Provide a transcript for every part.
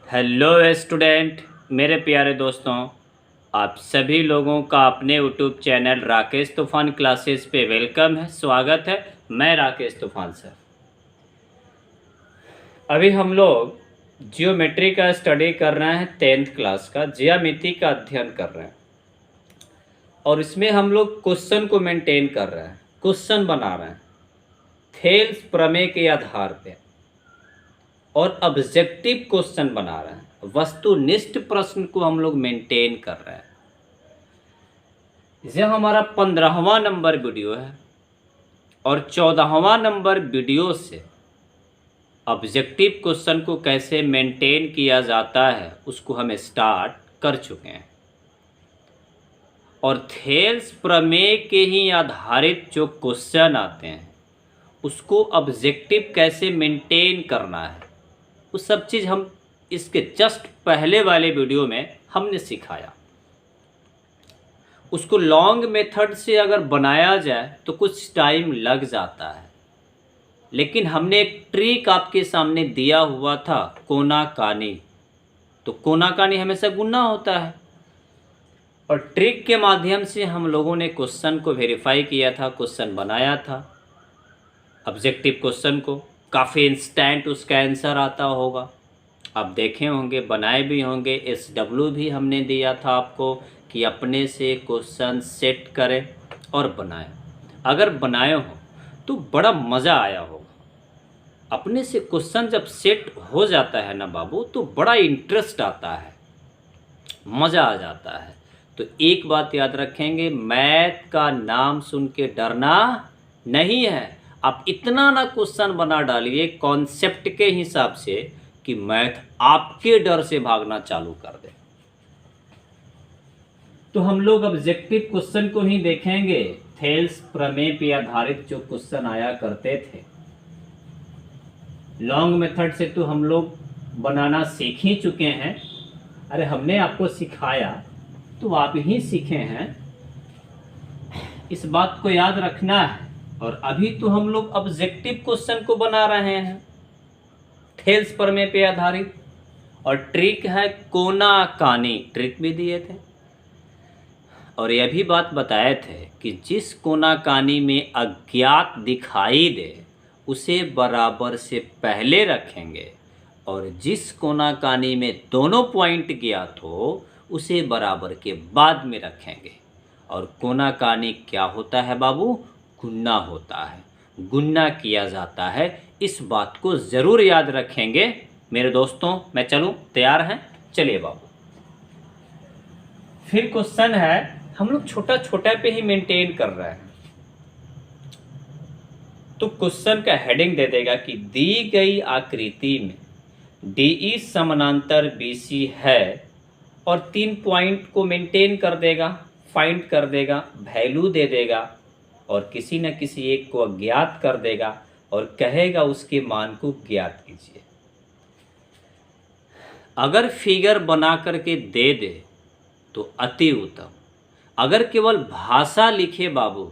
Hello student, मेरे प्यारे दोस्तों, आप सभी लोगों का अपने यूट्यूब चैनल राकेश तूफ़ान क्लासेस पे वेलकम है, स्वागत है। मैं राकेश तूफ़ान सर। अभी हम लोग जियोमेट्री का स्टडी कर रहे हैं, 10th क्लास का ज्यामिति का अध्ययन कर रहे हैं और इसमें हम लोग क्वेश्चन को मेंटेन कर रहे हैं, क्वेश्चन बना रहे हैं थेल्स प्रमेय के आधार पे और ऑब्जेक्टिव क्वेश्चन बना रहे हैं, वस्तुनिष्ठ प्रश्न को हम लोग मेंटेन कर रहे हैं। यह हमारा 15वां नंबर वीडियो है और 14वां नंबर वीडियो से ऑब्जेक्टिव क्वेश्चन को कैसे मेंटेन किया जाता है उसको हम स्टार्ट कर चुके हैं और थेल्स प्रमेय के ही आधारित जो क्वेश्चन आते हैं उसको ऑब्जेक्टिव कैसे मेंटेन करना है वो सब चीज़ हम इसके जस्ट पहले वाले वीडियो में हमने सिखाया। उसको लॉन्ग मेथड से अगर बनाया जाए तो कुछ टाइम लग जाता है, लेकिन हमने एक ट्रिक आपके सामने दिया हुआ था, कोना कानी। तो कोना कानी हमेशा गुना होता है और ट्रिक के माध्यम से हम लोगों ने क्वेश्चन को वेरीफाई किया था, क्वेश्चन बनाया था। ऑब्जेक्टिव क्वेश्चन को काफ़ी इंस्टेंट उसका आंसर आता होगा, आप देखे होंगे, बनाए भी होंगे। SW भी हमने दिया था आपको कि अपने से क्वेश्चन सेट करें और बनाएं। अगर बनाए हो तो बड़ा मज़ा आया होगा। अपने से क्वेश्चन जब सेट हो जाता है ना बाबू, तो बड़ा इंटरेस्ट आता है, मज़ा आ जाता है। तो एक बात याद रखेंगे, मैथ का नाम सुन के डरना नहीं है। आप इतना ना क्वेश्चन बना डालिए कॉन्सेप्ट के हिसाब से कि मैथ आपके डर से भागना चालू कर दे। तो हम लोग ऑब्जेक्टिव क्वेश्चन को ही देखेंगे, थेल्स प्रमेय पे आधारित जो क्वेश्चन आया करते थे। लॉन्ग मेथड से तो हम लोग बनाना सीख ही चुके हैं। अरे हमने आपको सिखाया तो आप ही सीखे हैं, इस बात को याद रखना है। और अभी तो हम लोग ऑब्जेक्टिव क्वेश्चन को बना रहे हैं थेल्स प्रमेय पे आधारित, और ट्रिक है कोना कानी, ट्रिक भी दिए थे और यह भी बात बताए थे कि जिस कोना कानी में अज्ञात दिखाई दे उसे बराबर से पहले रखेंगे और जिस कोना कानी में दोनों पॉइंट ज्ञात हो उसे बराबर के बाद में रखेंगे। और कोना कानी क्या होता है बाबू? गुना होता है, गुना किया जाता है। इस बात को ज़रूर याद रखेंगे मेरे दोस्तों। मैं चलूँ, तैयार हैं? चलिए बाबू। फिर क्वेश्चन है, हम लोग छोटा छोटा पे ही मेंटेन कर रहे हैं। तो क्वेश्चन का हेडिंग दे देगा कि दी गई आकृति में DE समानांतर BC है और 3 पॉइंट को मेंटेन कर देगा, फाइंड कर देगा, वैल्यू दे देगा और किसी न किसी एक को अज्ञात कर देगा और कहेगा उसके मान को ज्ञात कीजिए। अगर फिगर बना करके दे दे तो अति उत्तम। अगर केवल भाषा लिखे बाबू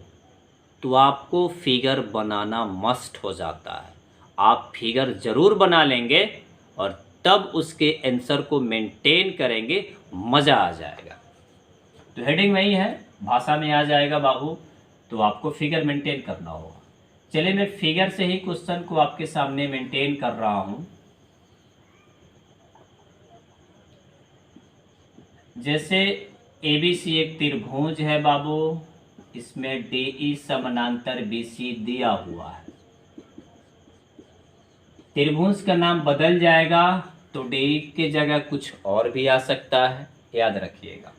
तो आपको फिगर बनाना मस्ट हो जाता है। आप फिगर ज़रूर बना लेंगे और तब उसके आंसर को मेंटेन करेंगे, मज़ा आ जाएगा। तो हेडिंग वही है, भाषा में आ जाएगा बाबू, तो आपको फिगर मेंटेन करना होगा। चलिए मैं फिगर से ही क्वेश्चन को आपके सामने मेंटेन कर रहा हूं। जैसे ABC एक त्रिभुज है बाबू, इसमें DE समानांतर BC दिया हुआ है। त्रिभुज का नाम बदल जाएगा तो DE के जगह कुछ और भी आ सकता है, याद रखिएगा।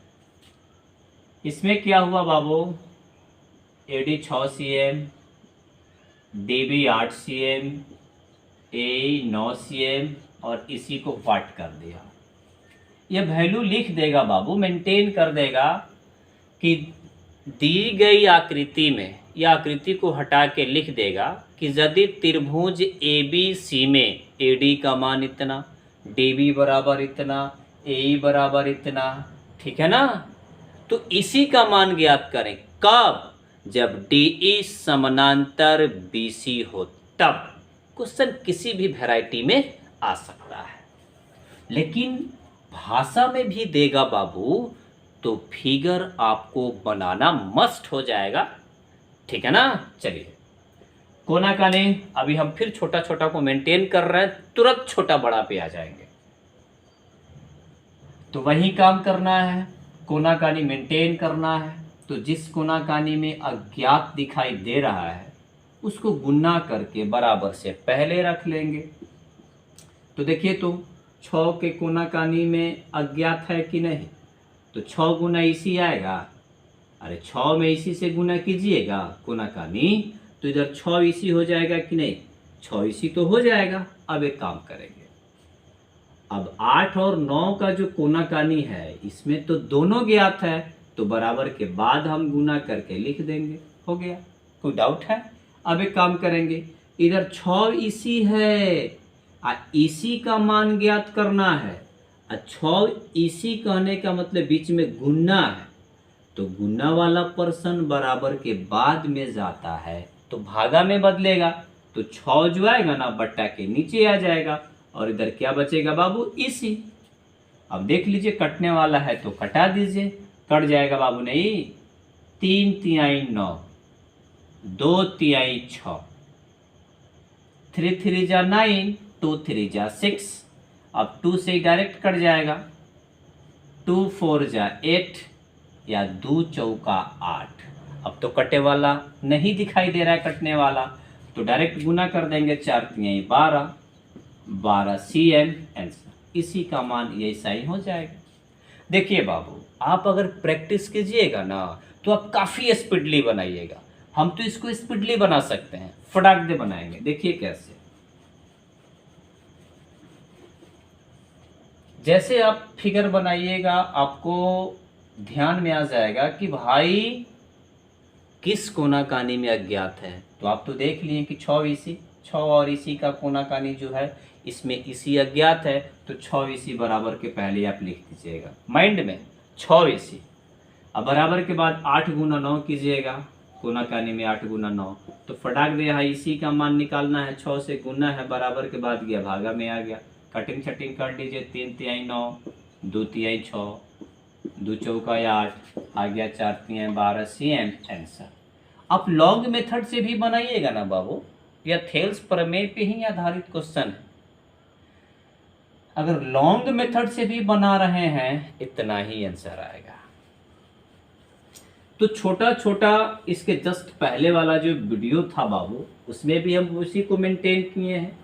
इसमें क्या हुआ बाबू? AD 6 cm, DB 8 cm, AE 9 cm और इसी को पार्ट कर दिया। यह वैल्यू लिख देगा बाबू, मेंटेन कर देगा कि दी गई आकृति में, यह आकृति को हटा के लिख देगा कि यदि त्रिभुज ABC में AD का मान इतना, DB बराबर इतना, AE बराबर इतना, ठीक है ना? तो इसी का मान ज्ञात करें। कब? जब DE समानांतर BC हो तब। क्वेश्चन किसी भी वैरायटी में आ सकता है। लेकिन भाषा में भी देगा बाबू तो फिगर आपको बनाना मस्ट हो जाएगा, ठीक है ना। चलिए कोना कानी, अभी हम फिर छोटा छोटा को मेंटेन कर रहे हैं, तुरंत छोटा बड़ा पे आ जाएंगे, तो वही काम करना है, कोना कानी मेंटेन करना है। तो जिस कोना कानी में अज्ञात दिखाई दे रहा है उसको गुना करके बराबर से पहले रख लेंगे। तो देखिए तो 6 के कोना कानी में अज्ञात है कि नहीं, तो 6 गुना इसी आएगा। अरे 6 में इसी से गुना कीजिएगा कोना कानी, तो इधर 6 इसी हो जाएगा कि नहीं, 6 इसी तो हो जाएगा। अब एक काम करेंगे, अब 8 और 9 का जो कोना कानी है इसमें तो दोनों ज्ञात है, तो बराबर के बाद हम गुना करके लिख देंगे, हो गया। कोई डाउट है? अब एक काम करेंगे, इधर 6 इसी है, इसी का मान ज्ञात करना है। 6 इसी कहने का मतलब बीच में गुना है, तो गुना वाला पर्सन बराबर के बाद में जाता है तो भागा में बदलेगा, तो 6 जो आएगा ना बट्टा के नीचे आ जाएगा, और इधर क्या बचेगा बाबू, इसी। अब देख लीजिए कटने वाला है तो कटा दीजिए, कट जाएगा बाबू, नहीं 3 तिहाई 9, 2 तिहाई 6, 3 3 जा 9, 2 3 जा 6। अब 2 से डायरेक्ट कट जाएगा, 2 4 जा 8 या 2 चौका 8। अब तो कटे वाला नहीं दिखाई दे रहा है, कटने वाला, तो डायरेक्ट गुना कर देंगे, 4 तिहाई 12, 12 CM आंसर। इसी का मान ऐसा ही हो जाएगा। देखिए बाबू आप अगर प्रैक्टिस कीजिएगा ना तो आप काफ़ी स्पीडली बनाइएगा। हम तो इसको स्पीडली बना सकते हैं, फटाक दे बनाएंगे। देखिए कैसे, जैसे आप फिगर बनाइएगा आपको ध्यान में आ जाएगा कि भाई किस कोना कानी में अज्ञात है। तो आप तो देख लिए कि 6 इसी, 6 और इसी का कोना कानी जो है इसमें इसी अज्ञात है, तो 6 इसी बराबर के पहले आप लिख दीजिएगा माइंड में, 6 इसी। अब बराबर के बाद 8 गुना 9 कीजिएगा, कोना कानी में 8 गुना 9, तो फटाक दे यहाँ इसी का मान निकालना है, 6 से गुना है, बराबर के बाद गया भागा में आ गया, कटिंग छटिंग कर लीजिए, 3 तिहाई 9, 2 तिहाई 6, 2 चौका 8, आ गया 4 तिहाई 12 CM आंसर। आप लॉन्ग मेथड से भी बनाइएगा ना बाबू, या थेल्स प्रमेय पे ही आधारित क्वेश्चन है। अगर लॉन्ग मेथड से भी बना रहे हैं इतना ही आंसर आएगा। तो छोटा छोटा इसके जस्ट पहले वाला जो वीडियो था बाबू उसमें भी हम उसी को मेंटेन किए हैं,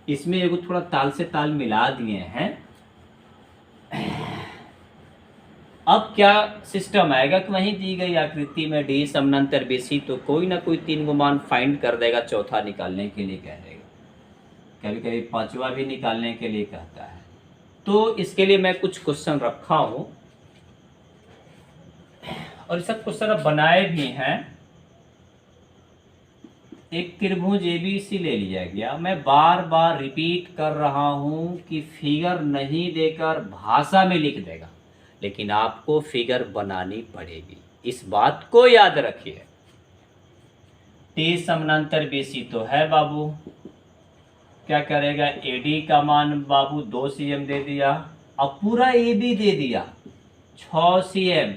इसमें एगो थोड़ा ताल से ताल मिला दिए हैं। अब क्या सिस्टम आएगा कि वहीं दी गई आकृति में डी समानांतर बीसी, तो कोई ना कोई 3 गो मान फाइंड कर देगा, चौथा निकालने के लिए कह देगा, कभी कभी 5वां भी निकालने के लिए कहता है। तो इसके लिए मैं कुछ क्वेश्चन रखा हूँ और सब क्वेश्चन अब बनाए भी हैं। एक त्रिभुज ABC ले लिया गया। मैं बार बार रिपीट कर रहा हूँ कि फिगर नहीं देकर भाषा में लिख देगा, लेकिन आपको फिगर बनानी पड़ेगी, इस बात को याद रखिए। टी समानांतर BC तो है बाबू, क्या करेगा, AD का मान बाबू 2 CM दे दिया, अब पूरा AB दे दिया 6 CM,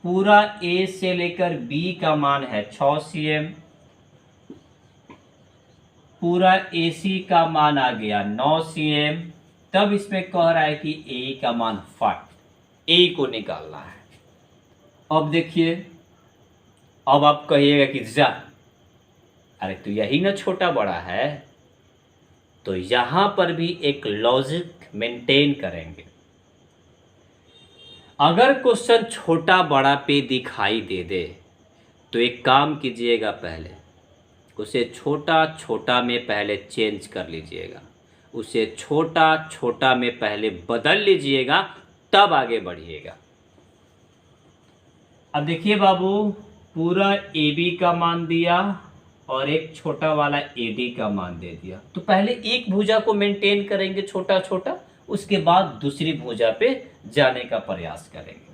पूरा A से लेकर B का मान है 6 CM, पूरा AC का मान आ गया 9 CM। तब इसमें कह रहा है कि A का मान 5, A को निकालना है। अब देखिए, अब आप कहिएगा कि जा, अरे तो यही ना छोटा बड़ा है, तो यहां पर भी एक लॉजिक मेंटेन करेंगे। अगर क्वेश्चन छोटा बड़ा पे दिखाई दे दे तो एक काम कीजिएगा, पहले उसे छोटा छोटा में पहले चेंज कर लीजिएगा, उसे छोटा छोटा में पहले बदल लीजिएगा, तब आगे बढ़िएगा। अब देखिए बाबू, पूरा AB का मान दिया और एक छोटा वाला AD का मान दे दिया, तो पहले एक भुजा को मेंटेन करेंगे छोटा छोटा, उसके बाद दूसरी भुजा पे जाने का प्रयास करेंगे।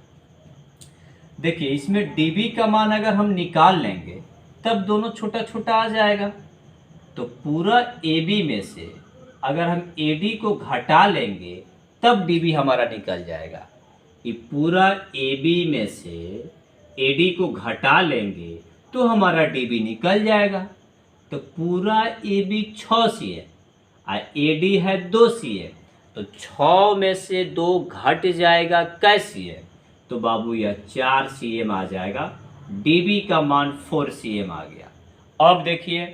देखिए इसमें DB का मान अगर हम निकाल लेंगे तब दोनों छोटा छोटा आ जाएगा, तो पूरा AB में से अगर हम AD को घटा लेंगे तब DB हमारा निकल जाएगा। ये पूरा AB में से AD को घटा लेंगे तो हमारा DB निकल जाएगा। तो पूरा AB 6 cm और AD है 2 cm, तो 6 में से 2 घट जाएगा कैसे? तो बाबू यह 4 cm आ जाएगा। DB का मान 4 cm आ गया। अब देखिए,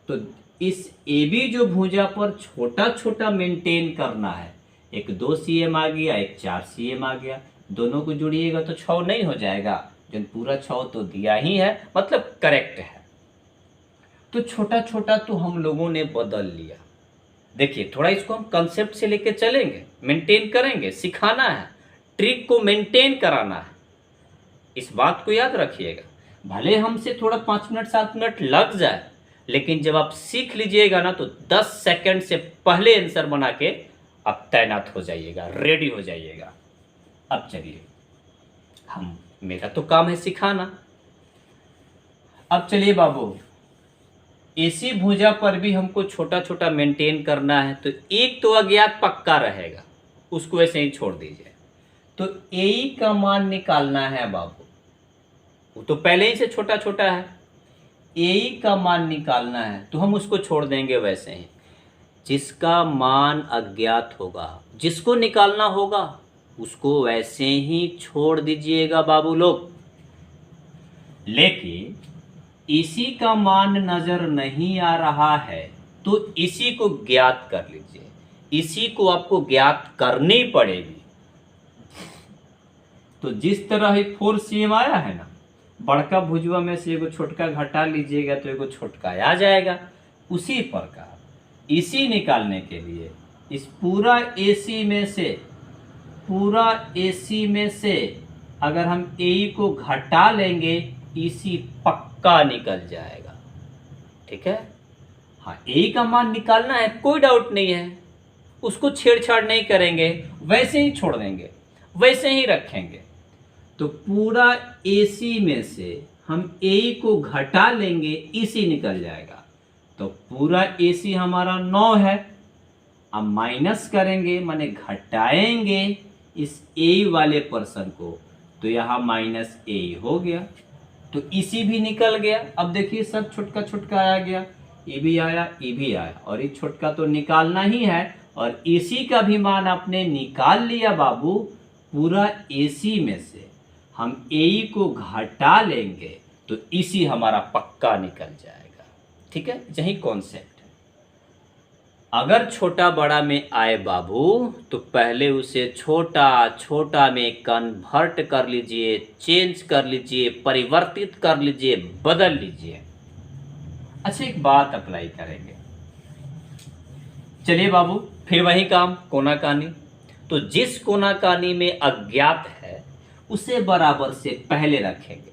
तो इस AB जो भुजा पर छोटा छोटा मेंटेन करना है, एक 2 cm आ गया, एक 4 cm आ गया, दोनों को जोड़िएगा तो 6 नहीं हो जाएगा। जो पूरा 6 तो दिया ही है, मतलब करेक्ट है। तो छोटा छोटा तो हम लोगों ने बदल लिया। देखिए, थोड़ा इसको हम कंसेप्ट से लेके चलेंगे, मेंटेन करेंगे, सिखाना है, ट्रिक को मेंटेन कराना है। इस बात को याद रखिएगा। भले हमसे थोड़ा 5 मिनट 7 मिनट लग जाए, लेकिन जब आप सीख लीजिएगा ना तो 10 सेकंड से पहले आंसर बना के आप तैनात हो जाइएगा, रेडी हो जाइएगा। अब चलिए, मेरा तो काम है सिखाना। अब चलिए बाबू, इसी भुजा पर भी हमको छोटा छोटा मेंटेन करना है। तो एक तो अज्ञात पक्का रहेगा, उसको ऐसे ही छोड़ दीजिए। तो AE का मान निकालना है बाबू, वो तो पहले ही से छोटा छोटा है। AE का मान निकालना है तो हम उसको छोड़ देंगे वैसे ही। जिसका मान अज्ञात होगा, जिसको निकालना होगा, उसको वैसे ही छोड़ दीजिएगा बाबू लोग। लेकिन इसी का मान नजर नहीं आ रहा है तो इसी को ज्ञात कर लीजिए। इसी को आपको ज्ञात करनी पड़ेगी। तो जिस तरह ही 4 cm आया है ना, बड़का भुजवा में से एगो छोटका घटा लीजिएगा तो एगो छोटका आ जाएगा। उसी प्रकार इसी निकालने के लिए इस पूरा AC में से अगर हम AE को घटा लेंगे, इसी पक्का निकल जाएगा। ठीक है, हाँ, AE का मान निकालना है, कोई डाउट नहीं है, उसको छेड़छाड़ नहीं करेंगे, वैसे ही छोड़ देंगे, वैसे ही रखेंगे। तो पूरा AC में से हम AE को घटा लेंगे, इसी निकल जाएगा। तो पूरा AC हमारा 9 है। अब माइनस करेंगे, माने घटाएंगे इस AE वाले पर्सन को, तो यहाँ माइनस AE हो गया। तो इसी भी निकल गया। अब देखिए, सब छोटका छोटका आ गया, ये भी आया, ये भी आया, और ये छोटका तो निकालना ही है। और इसी का भी मान आपने निकाल लिया बाबू। पूरा AC में से हम AE को घटा लेंगे तो इसी हमारा पक्का निकल जाएगा। ठीक है, यही कॉन्सेप्ट है। अगर छोटा बड़ा में आए बाबू, तो पहले उसे छोटा छोटा में कन्वर्ट कर लीजिए, चेंज कर लीजिए, परिवर्तित कर लीजिए, बदल लीजिए। अच्छा, एक बात अप्लाई करेंगे। चलिए बाबू, फिर वही काम, कोना कानी। तो जिस कोना कानी में अज्ञात है उसे बराबर से पहले रखेंगे।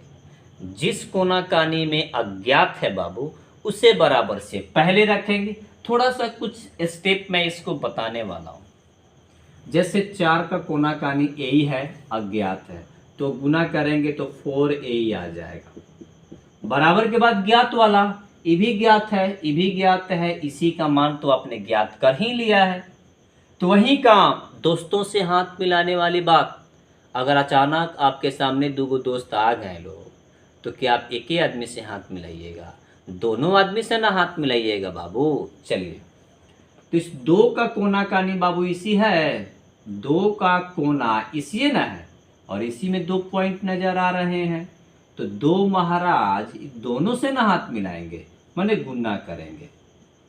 जिस कोना कानी में अज्ञात है बाबू, उसे बराबर से पहले रखेंगे। थोड़ा सा कुछ स्टेप मैं इसको बताने वाला हूँ। जैसे 4 का कोना कानी AE है, अज्ञात है, तो गुना करेंगे तो 4 AE आ जाएगा। बराबर के बाद ज्ञात वाला, ये भी ज्ञात है, ये भी ज्ञात है, इसी का मान तो आपने ज्ञात कर ही लिया है। तो वही काम, दोस्तों से हाथ मिलाने वाली बात। अगर अचानक आपके सामने 2 दोस्त आ गए लोग, तो क्या आप एक ही आदमी से हाथ मिलाइएगा? दोनों आदमी से ना हाथ मिलाइएगा बाबू। चलिए, तो इस 2 का कोना कानी बाबू इसी है, 2 का कोना इसी ना है, और इसी में 2 पॉइंट नजर आ रहे हैं। तो 2 महाराज दोनों से ना हाथ मिलाएंगे, माने गुना करेंगे।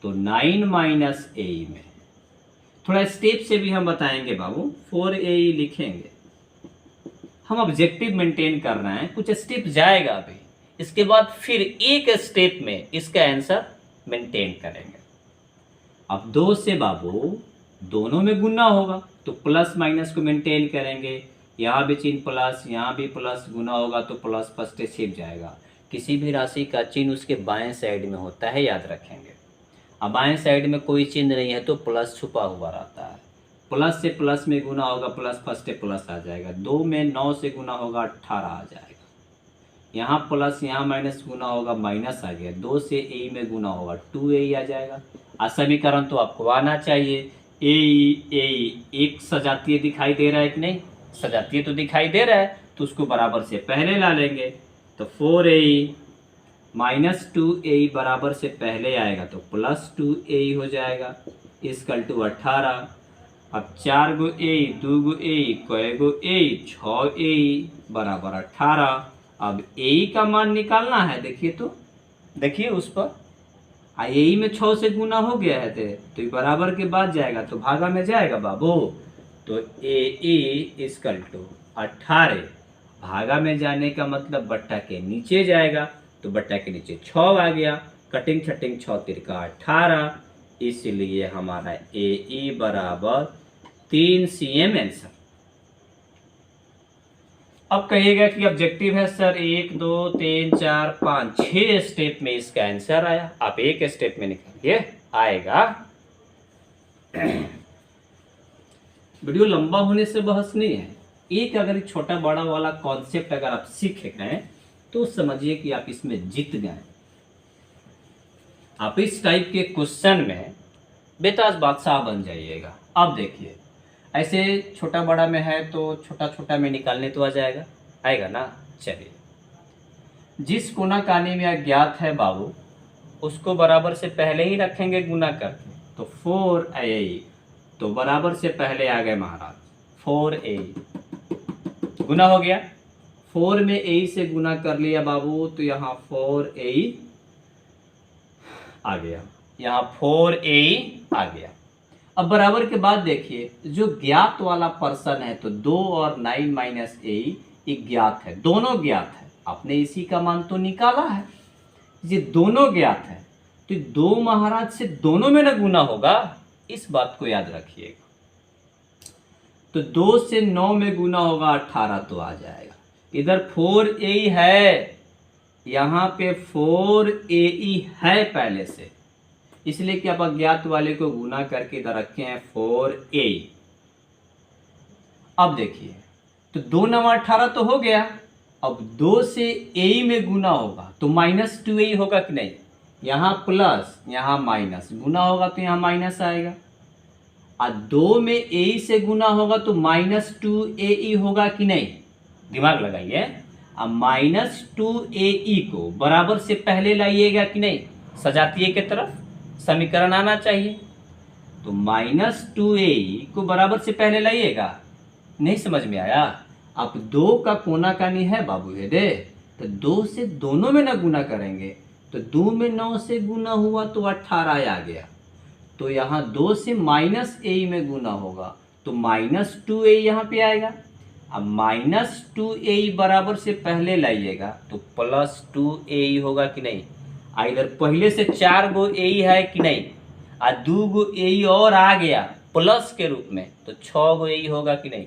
तो 9 माइनस AE में थोड़ा स्टेप से भी हम बताएंगे बाबू। 4 AE लिखेंगे, हम ऑब्जेक्टिव मेंटेन कर रहे हैं, कुछ स्टेप जाएगा अभी, इसके बाद फिर एक स्टेप में इसका आंसर मेंटेन करेंगे। अब 2 से बाबू दोनों में गुना होगा, तो प्लस माइनस को मेंटेन करेंगे। यहाँ भी चिन्ह प्लस, यहाँ भी प्लस, गुना होगा तो प्लस फर्स्ट छिप जाएगा। किसी भी राशि का चिन्ह उसके बाएं साइड में होता है, याद रखेंगे। अब बाएं साइड में कोई चिन्ह नहीं है तो प्लस छुपा हुआ रहता है। प्लस से प्लस में गुना होगा, प्लस फर्स्ट प्लस आ जाएगा। 2 में 9 से गुना होगा, 18 आ जाएगा। यहाँ प्लस यहाँ माइनस गुना होगा, माइनस आ गया, 2 से ए में गुना होगा 2a आ जाएगा। समीकरण तो आपको आना चाहिए। ए एक सजातीय दिखाई दे रहा है कि नहीं, सजातीय तो दिखाई दे रहा है, तो उसको बराबर से पहले ला लेंगे। तो 4a माइनस 2a बराबर से पहले आएगा तो प्लस 2a हो जाएगा, इसकल टू 18। अब 4 गो ए 2 गो ए कै गो ए 6a बराबर 18। अब ए का मान निकालना है, देखिए तो देखिए उस पर ए में 6 से गुना हो गया है तो ये बराबर के बाद जाएगा तो भागा में जाएगा बाबू। तो ए इसकल टू 18, भागा में जाने का मतलब बट्टा के नीचे जाएगा, तो बट्टा के नीचे 6 आ गया, कटिंग छटिंग 6 तिरका 18, इसलिए हमारा ए बराबर 3 cm आंसर। अब कहिएगा कि ऑब्जेक्टिव है सर 1 2 3 4 5 6 स्टेप में इसका आंसर आया, आप एक स्टेप में निकालिए आएगा। वीडियो लंबा होने से बहस नहीं है, एक अगर छोटा बड़ा वाला कॉन्सेप्ट अगर आप सीख गए तो समझिए कि आप इसमें जीत गए। आप इस टाइप के क्वेश्चन में बेताज बादशाह बन जाइएगा। अब देखिए ऐसे छोटा बड़ा में है तो छोटा छोटा में निकालने तो आ जाएगा, आएगा ना। चलिए, जिस कोना कानी में अज्ञात है बाबू उसको बराबर से पहले ही रखेंगे गुना करके, तो 4a तो बराबर से पहले आ गए महाराज 4a गुना हो गया, 4 में a से गुना कर लिया बाबू तो यहाँ 4a आ गया, यहाँ 4a आ गया। अब बराबर के बाद देखिए जो ज्ञात वाला पर्सन है तो 2 और 9 माइनस a ज्ञात है, दोनों ज्ञात है, आपने इसी का मान तो निकाला है, ये दोनों ज्ञात है तो 2 महाराज से दोनों में ना गुना होगा, इस बात को याद रखिएगा। तो 2 से 9 में गुना होगा 18 तो आ जाएगा, इधर 4a है, यहाँ पे 4a है पहले से, इसलिए कि आप अज्ञात वाले को गुना करके इधर रखे हैं 4a। अब देखिए तो 2 9 18 तो हो गया, अब 2 से a में गुना होगा तो माइनस 2a होगा कि नहीं, यहाँ प्लस यहाँ माइनस गुना होगा तो यहाँ माइनस आएगा, और 2 में a से गुना होगा तो माइनस 2a होगा कि नहीं, दिमाग लगाइए। अब माइनस 2a को बराबर से पहले लाइएगा कि नहीं, सजातीय की तरफ समीकरण आना चाहिए, तो माइनस 2a को बराबर से पहले लाइएगा, नहीं समझ में आया। अब 2 का कोना कानी है बाबू ये दे, तो 2 से दोनों में ना गुना करेंगे, तो 2 में 9 से गुना हुआ तो 18 आ गया, तो यहाँ 2 से माइनस a में गुना होगा तो माइनस 2a यहाँ पे आएगा। अब माइनस 2a बराबर से पहले लाइएगा तो प्लस 2a होगा कि नहीं, इधर पहले से 4 गो a है कि नहीं, 2 गो a और आ गया प्लस के रूप में तो 6 गो a होगा कि नहीं,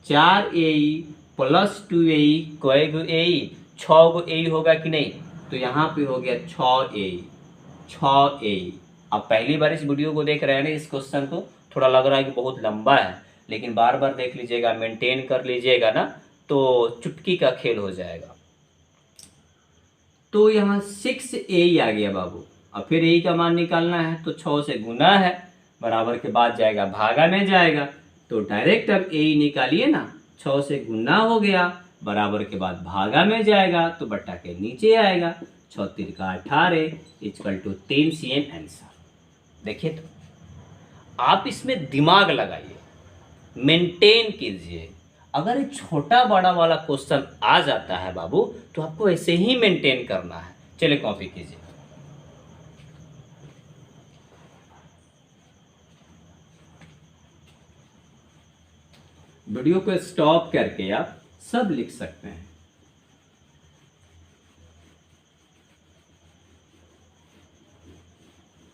4a प्लस 2a कै गो a 6 गो a होगा कि नहीं, तो यहाँ पे हो गया 6a। अब पहली बार इस वीडियो को देख रहे हैं ना, इस क्वेश्चन को थोड़ा लग रहा है कि बहुत लंबा है, लेकिन बार बार देख लीजिएगा, मेंटेन कर लीजिएगा ना, तो चुटकी का खेल हो जाएगा। तो यहाँ 6a आ गया बाबू, अब फिर a का मान निकालना है तो 6 से गुना है, बराबर के बाद जाएगा भागा में जाएगा, तो डायरेक्ट अब a निकालिए ना, 6 से गुना हो गया, बराबर के बाद भागा में जाएगा तो बट्टा के नीचे आएगा, 6 तिरका 18 इक्वल टू 3 cm आंसर। देखिए तो आप इसमें दिमाग लगाइए, मेंटेन कीजिए। अगर एक छोटा बड़ा वाला क्वेश्चन आ जाता है बाबू तो आपको ऐसे ही मेंटेन करना है। चलिए कॉपी कीजिए। वीडियो को स्टॉप करके आप सब लिख सकते हैं।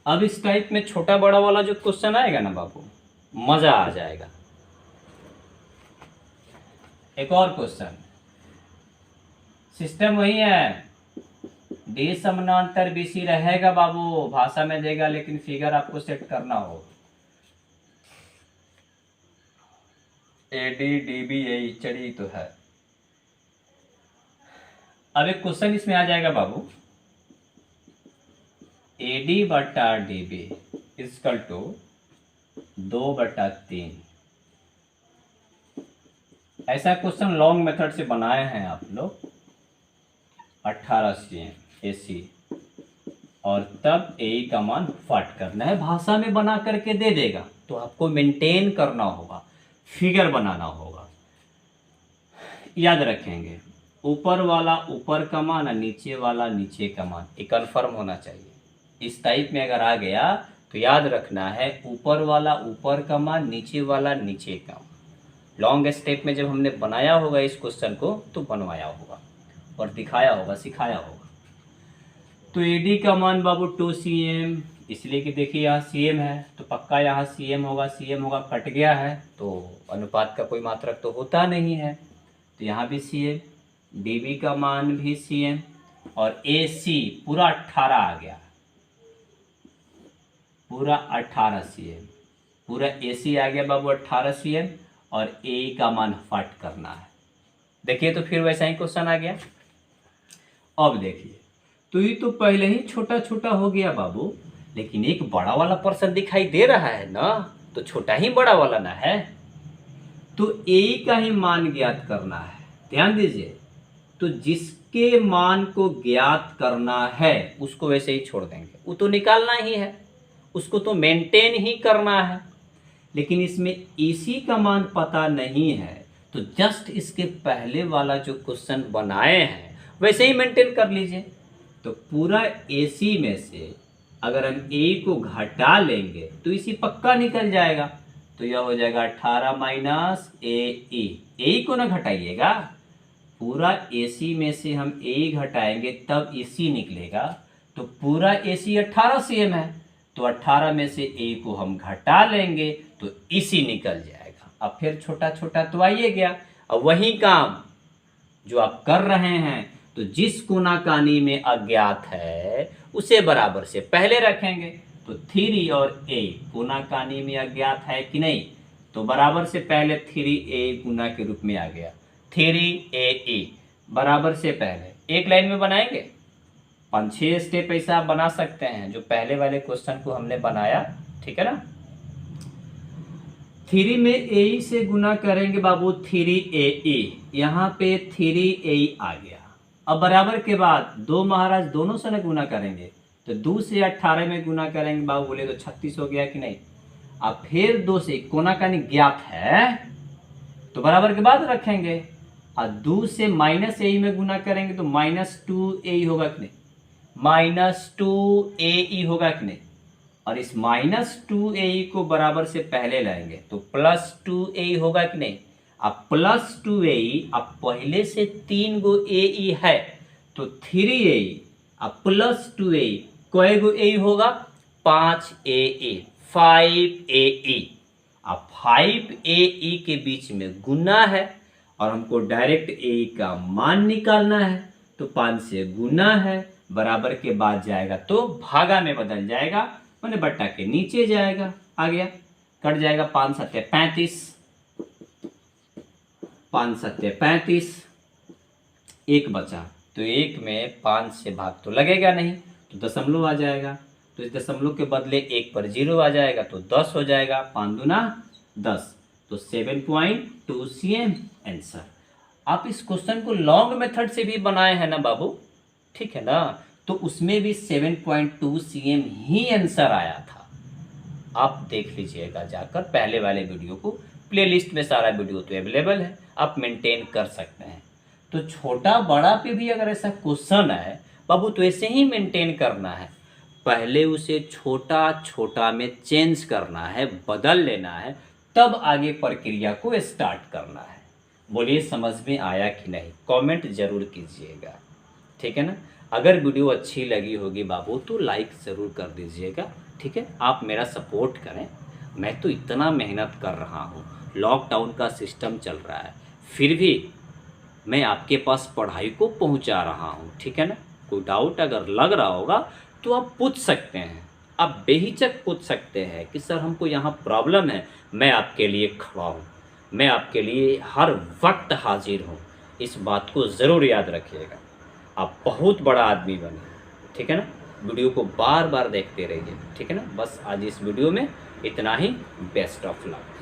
अब इस टाइप में छोटा बड़ा वाला जो क्वेश्चन आएगा ना बाबू, मजा आ जाएगा। एक और क्वेश्चन, सिस्टम वही है, डी समानांतर बीसी रहेगा बाबू, भाषा में देगा लेकिन फिगर आपको सेट करना हो। एडी डीबी यही चढ़ी तो है। अब एक क्वेश्चन इसमें आ जाएगा बाबू, AD बटा DB इजकल टू 2/3। ऐसा क्वेश्चन लॉन्ग मेथड से बनाए हैं आप लोग, 18 cm AC, और तब AE का मान फाट करना है। भाषा में बना करके दे देगा तो आपको मेंटेन करना होगा, फिगर बनाना होगा। याद रखेंगे, ऊपर वाला ऊपर का मान और नीचे वाला नीचे का मान, ये कन्फर्म होना चाहिए। इस टाइप में अगर आ गया तो याद रखना है ऊपर वाला ऊपर का मान, नीचे वाला नीचे का मान। लॉन्ग स्टेप में जब हमने बनाया होगा इस क्वेश्चन को तो बनवाया होगा और दिखाया होगा, सिखाया होगा। तो AD का मान बाबू 2 cm, इसलिए कि देखिए यहाँ cm है तो पक्का यहाँ cm होगा, cm होगा, कट गया है तो अनुपात का कोई मात्रक तो होता नहीं है, तो यहाँ भी cm। DB का मान भी cm और AC पूरा 18 आ गया, पूरा 18 cm, पूरा AC आ गया बाबू 18 cm और AE का मान फाट करना है। देखिए तो फिर वैसा ही क्वेश्चन आ गया। अब देखिए तो ये तो पहले ही छोटा छोटा हो गया बाबू, लेकिन एक बड़ा वाला पर्सन दिखाई दे रहा है ना, तो छोटा ही बड़ा वाला ना है, तो AE का ही मान ज्ञात करना है। ध्यान दीजिए, तो जिसके मान को ज्ञात करना है उसको वैसे ही छोड़ देंगे, वो तो निकालना ही है, उसको तो मेंटेन ही करना है। लेकिन इसमें AC का मान पता नहीं है तो जस्ट इसके पहले वाला जो क्वेश्चन बनाए हैं वैसे ही मेंटेन कर लीजिए। तो पूरा AC में से अगर हम AE को घटा लेंगे तो इसी पक्का निकल जाएगा, तो यह हो जाएगा 18 माइनस AE। AE को ना घटाइएगा, पूरा AC में से हम AE घटाएंगे तब AC निकलेगा। तो पूरा AC 18 cm है, तो 18 में से AE को हम घटा लेंगे तो AC निकल जाएगा। अब फिर छोटा छोटा तो आइए गया। अब वही काम जो आप कर रहे हैं, तो जिस कोनाकानी में अज्ञात है उसे बराबर से पहले रखेंगे। तो 3 और A कोनाकानी में अज्ञात है कि नहीं, तो बराबर से पहले 3A गुना के रूप में आ गया, 3AE बराबर से पहले एक लाइन में बनाएंगे। 5-6 स्टेप ऐसा आप बना सकते हैं जो पहले वाले क्वेश्चन को हमने बनाया, ठीक है ना। 3 में AE से गुना करेंगे बाबू 3AE, यहाँ पे 3AE आ गया। अब बराबर के बाद 2 महाराज दोनों से न गुना करेंगे, तो 2 से 18 में गुना करेंगे बाबू, बोले तो 36 हो गया कि नहीं। अब फिर 2 से कोनाकानी ज्ञात है तो बराबर के बाद रखेंगे, और 2 से माइनस AE में गुना करेंगे तो -2AE होगा कि नहीं, -2AE होगा कि नहीं। और इस -2AE को बराबर से पहले लाएंगे तो +2AE होगा कि नहीं। अब +2AE, अब पहले से 3 गो AE है तो 3AE, अब +2AE कोई गो AE होगा, 5AE, 5AE। अब 5AE के बीच में गुना है और हमको डायरेक्ट AE का मान निकालना है, तो 5 से गुना है, बराबर के बाद जाएगा तो भागा में बदल जाएगा, मैंने बट्टा के नीचे जाएगा, आ गया, कट जाएगा। 5 सत्ते 35, 5 सत्ते 35, 1 बचा, तो 1 में 5 से भाग तो लगेगा नहीं, तो दशमलव आ जाएगा, तो इस दशमलव के बदले 1 पर 0 आ जाएगा तो 10 हो जाएगा, 5 दूना 10, तो 7.2 cm आंसर। आप इस क्वेश्चन को लॉन्ग मेथड से भी बनाए हैं ना बाबू, ठीक है ना, तो उसमें भी 7.2 cm ही आंसर आया था। आप देख लीजिएगा जाकर पहले वाले वीडियो को, प्लेलिस्ट में सारा वीडियो तो अवेलेबल है, आप मेंटेन कर सकते हैं। तो छोटा बड़ा पे भी अगर ऐसा क्वेश्चन है बाबू तो ऐसे ही मेंटेन करना है, पहले उसे छोटा छोटा में चेंज करना है, बदल लेना है, तब आगे प्रक्रिया को स्टार्ट करना है। बोलिए समझ में आया कि नहीं, कमेंट जरूर कीजिएगा, ठीक है ना। अगर वीडियो अच्छी लगी होगी बाबू तो लाइक ज़रूर कर दीजिएगा, ठीक है। आप मेरा सपोर्ट करें, मैं तो इतना मेहनत कर रहा हूँ, लॉकडाउन का सिस्टम चल रहा है, फिर भी मैं आपके पास पढ़ाई को पहुँचा रहा हूँ, ठीक है ना। कोई डाउट अगर लग रहा होगा तो आप पूछ सकते हैं, आप बेहिचक पूछ सकते हैं कि सर हमको यहाँ प्रॉब्लम है, मैं आपके लिए खड़ा हूँ, मैं आपके लिए हर वक्त हाजिर हूँ। इस बात को ज़रूर याद रखिएगा। आप बहुत बड़ा आदमी बने, ठीक है ना। वीडियो को बार बार देखते रहिए, ठीक है ना। बस आज इस वीडियो में इतना ही। Best of luck.